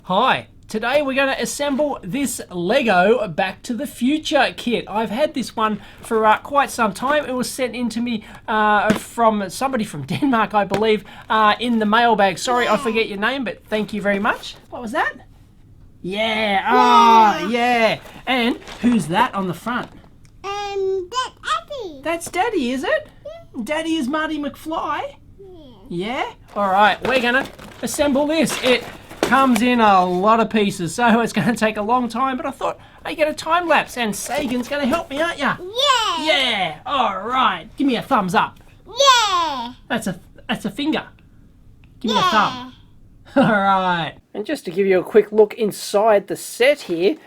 Hi, today we're going to assemble this Lego Back to the Future kit. I've had this one for quite some time. It was sent in to me from somebody from Denmark, I believe, in the mailbag. Sorry, I forget your name, but thank you very much. What was that? Yeah, oh, yeah. And who's that on the front? That's Daddy. That's Daddy, is it? Yeah. Daddy is Marty McFly? Yeah. Yeah? All right, we're going to assemble this. It comes in a lot of pieces, so it's going to take a long time, but I thought I'd get a time lapse, and Sagan's going to help me, aren't you? Yeah. Yeah. All right. Give me a thumbs up. Yeah. That's a finger. Give me a thumb. All right. And just to give you a quick look inside the set here,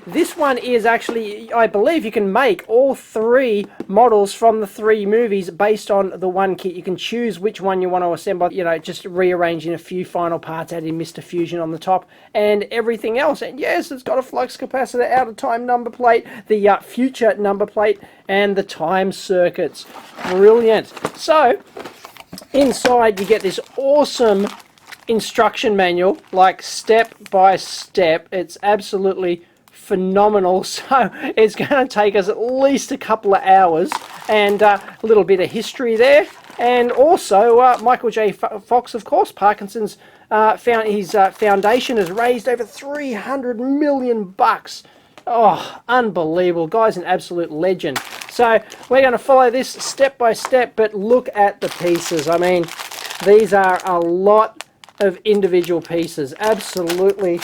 this one is actually, I believe you can make all three models from the three movies based on the one kit. You can choose which one you want to assemble, you know, just rearranging a few final parts, adding Mr. Fusion on the top and everything else. And yes, it's got a flux capacitor, out of time number plate, the future number plate, and the time circuits. Brilliant. So, inside you get this awesome instruction manual, like step by step. It's absolutely phenomenal. So it's going to take us at least a couple of hours, and a little bit of history there, and also Michael J. Fox, of course. Parkinson's his foundation has raised over $300 million. Oh, unbelievable. Guy's an absolute legend. So we're going to follow this step by step, but look at the pieces. I mean, these are a lot of individual pieces. Absolutely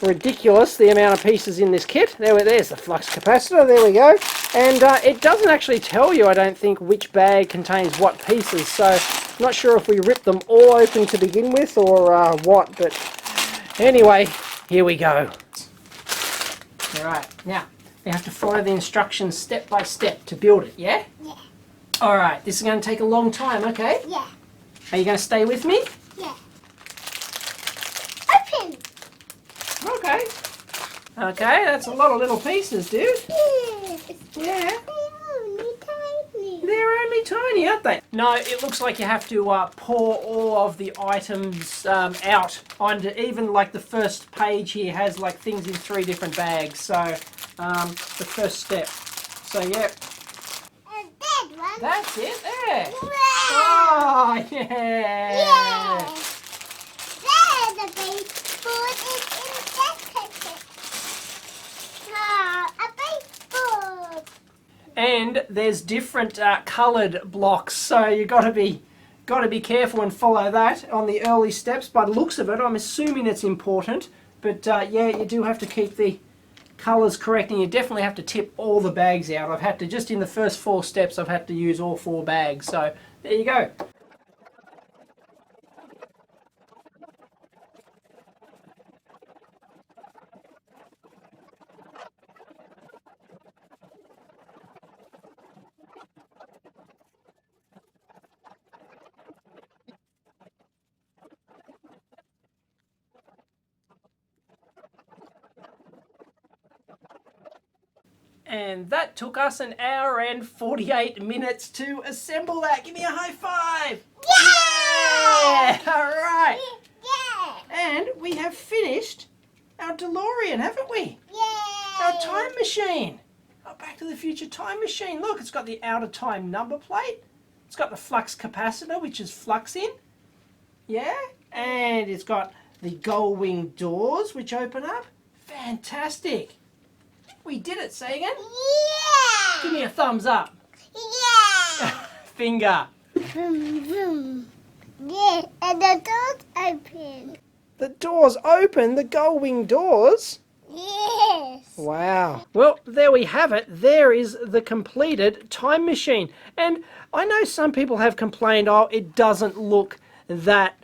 ridiculous, the amount of pieces in this kit. There's the flux capacitor, there we go. And it doesn't actually tell you, I don't think, which bag contains what pieces, so I'm not sure if we rip them all open to begin with or what, but anyway, here we go. Alright, now we have to follow the instructions step by step to build it, yeah? Yeah. Alright, this is going to take a long time, okay? Yeah. Are you going to stay with me? Yeah. Open. Okay. Okay, that's a lot of little pieces, dude. Yeah. They're only tiny. They're only tiny, aren't they? No, it looks like you have to pour all of the items out. Onto, even like the first page here has like things in 3 different bags. So, the first step. So, yeah. And that one. That's it there. Wow. Oh, yeah. Yeah. There's a baseboard in that packet. Ah, a baseboard. And there's different coloured blocks, so you got to be careful and follow that on the early steps. By the looks of it, I'm assuming it's important, but yeah, you do have to keep the colours correct, and you definitely have to tip all the bags out. I've had to, just in the first 4 steps, I've had to use all 4 bags, so there you go. And that took us 1 hour and 48 minutes to assemble that. Give me a high five! Yeah! All right. Yeah. And we have finished our Delorean, haven't we? Yeah. Our time machine. Our Back to the Future time machine. Look, it's got the out of time number plate. It's got the flux capacitor, which is fluxing. Yeah? And it's got the gull wing doors, which open up. Fantastic. We did it, Sagan. Yeah. Give me a thumbs up. Yeah. Finger. Vroom, vroom. Yeah, and the door's open. The doors open, the gull wing doors. Yes. Wow. Well, there we have it. There is the completed time machine. And I know some people have complained, oh, it doesn't look that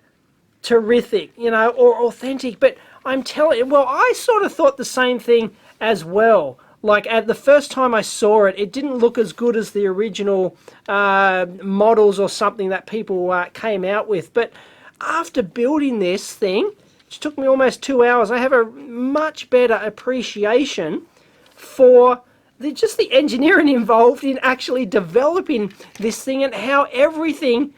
terrific, you know, or authentic. But I'm telling you, well, I sort of thought the same thing as well. Like, at the first time I saw it, it didn't look as good as the original models or something that people came out with. But after building this thing, which took me almost 2 hours, I have a much better appreciation for just the engineering involved in actually developing this thing and how everything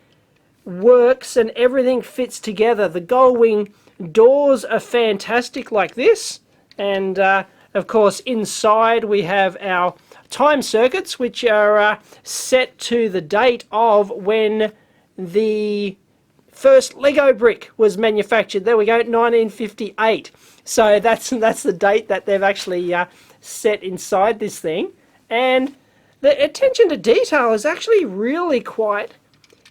works and everything fits together. The gull wing doors are fantastic like this. And of course inside we have our time circuits, which are set to the date of when the first Lego brick was manufactured. There we go, 1958. So that's the date that they've actually set inside this thing. And the attention to detail is actually really quite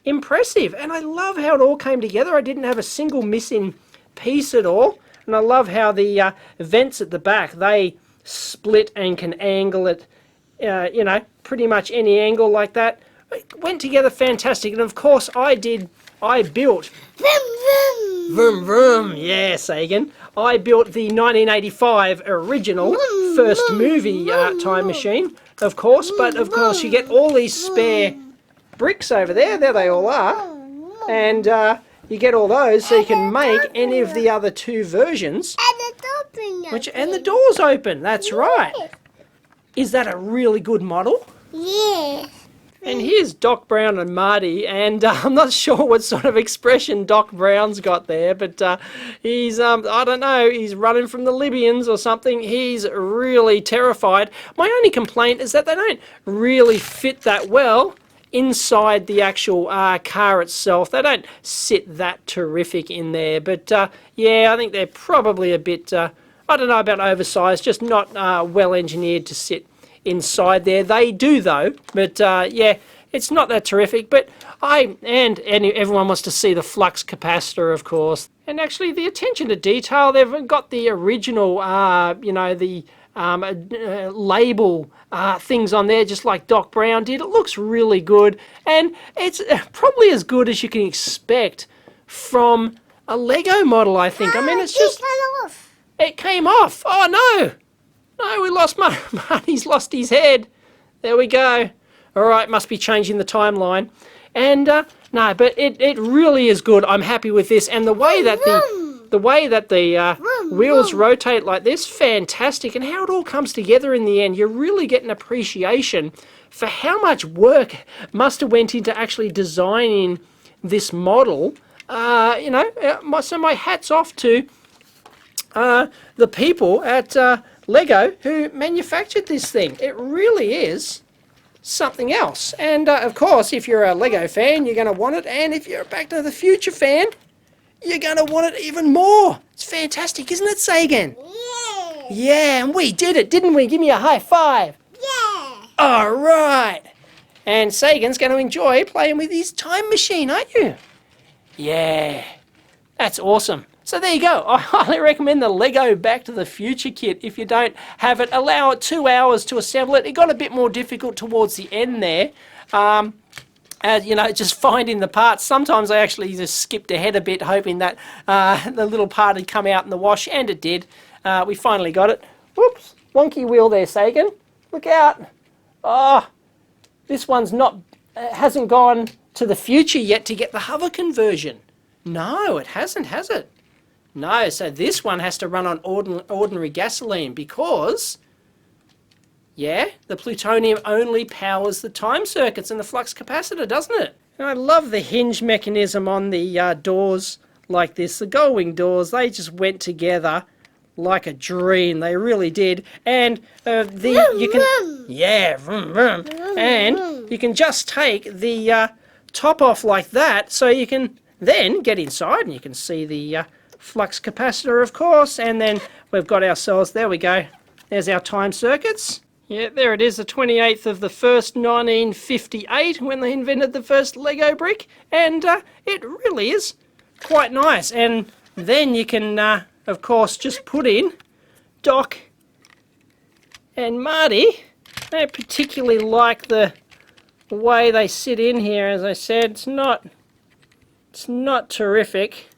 impressive. And I love how it all came together. I didn't have a single missing piece at all. And I love how the vents at the back, they split and can angle it, you know, pretty much any angle like that. It went together fantastic. And of course I built... Vroom, vroom. Vroom, vroom. Yeah, Sagan. I built the 1985 original first movie time machine, of course. But of course you get all these spare bricks over there. There they all are. And you get all those so you can make any of the other two versions. And the door's open. That's right. Is that a really good model? Yeah. And here's Doc Brown and Marty, and I'm not sure what sort of expression Doc Brown's got there, but he's, I don't know, he's running from the Libyans or something. He's really terrified. My only complaint is that they don't really fit that well inside the actual car itself. They don't sit that terrific in there, but yeah, I think they're probably a bit, I don't know about oversized, just not well engineered to sit inside there. They do though, but yeah, it's not that terrific. But everyone wants to see the flux capacitor, of course, and actually the attention to detail. They've got the original, you know, the label things on there, just like Doc Brown did. It looks really good, and it's probably as good as you can expect from a Lego model, I think. I mean, it's just... It came off. Oh no! No, we lost Marty's lost his head. There we go. All right, must be changing the timeline. And no, but it really is good. I'm happy with this, and the way that the wheels rotate like this, fantastic. And how it all comes together in the end, you really get an appreciation for how much work must have went into actually designing this model. You know, so my hat's off to the people at Lego who manufactured this thing. It really is something else. And of course, if you're a Lego fan, you're going to want it. And if you're a Back to the Future fan, you're going to want it even more. It's fantastic, isn't it, Sagan? Yeah. Yeah, and we did it, didn't we? Give me a high five. Yeah. All right. And Sagan's going to enjoy playing with his time machine, aren't you? Yeah. That's awesome. So there you go. I highly recommend the Lego Back to the Future kit. If you don't have it, allow it 2 hours to assemble it. It got a bit more difficult towards the end there. You know, just finding the parts. Sometimes I actually just skipped ahead a bit, hoping that the little part had come out in the wash, and it did. We finally got it. Whoops, wonky wheel there, Sagan. Look out. Oh, this one's not, hasn't gone to the future yet to get the hover conversion. No, it hasn't, has it? No, so this one has to run on ordinary gasoline because, yeah, the plutonium only powers the time circuits and the flux capacitor, doesn't it? And I love the hinge mechanism on the doors like this. The gull-wing doors, they just went together like a dream. They really did. And you can just take the top off like that, so you can then get inside and you can see the flux capacitor, of course, and then we've got ourselves, there we go, there's our time circuits. Yeah, there it is, the 28th of the 1st, 1958, when they invented the first Lego brick, and it really is quite nice. And then you can, of course, just put in Doc and Marty. I particularly like the way they sit in here. As I said, it's not terrific.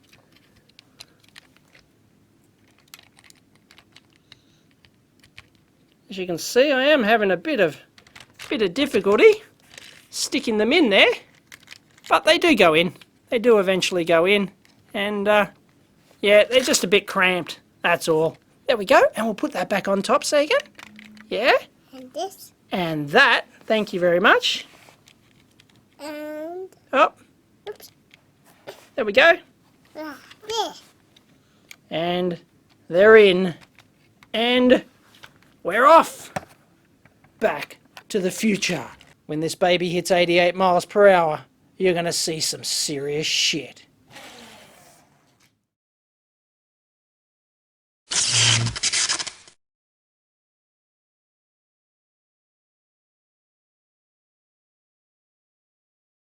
As you can see, I am having a bit of difficulty sticking them in there, but they do go in. They do eventually go in, and yeah, they're just a bit cramped. That's all. There we go, and we'll put that back on top, Sagan. Yeah. And this. And that. Thank you very much. And. Oh. Oops. There we go. There. And they're in. And we're off! Back to the future. When this baby hits 88 miles per hour, you're going to see some serious shit.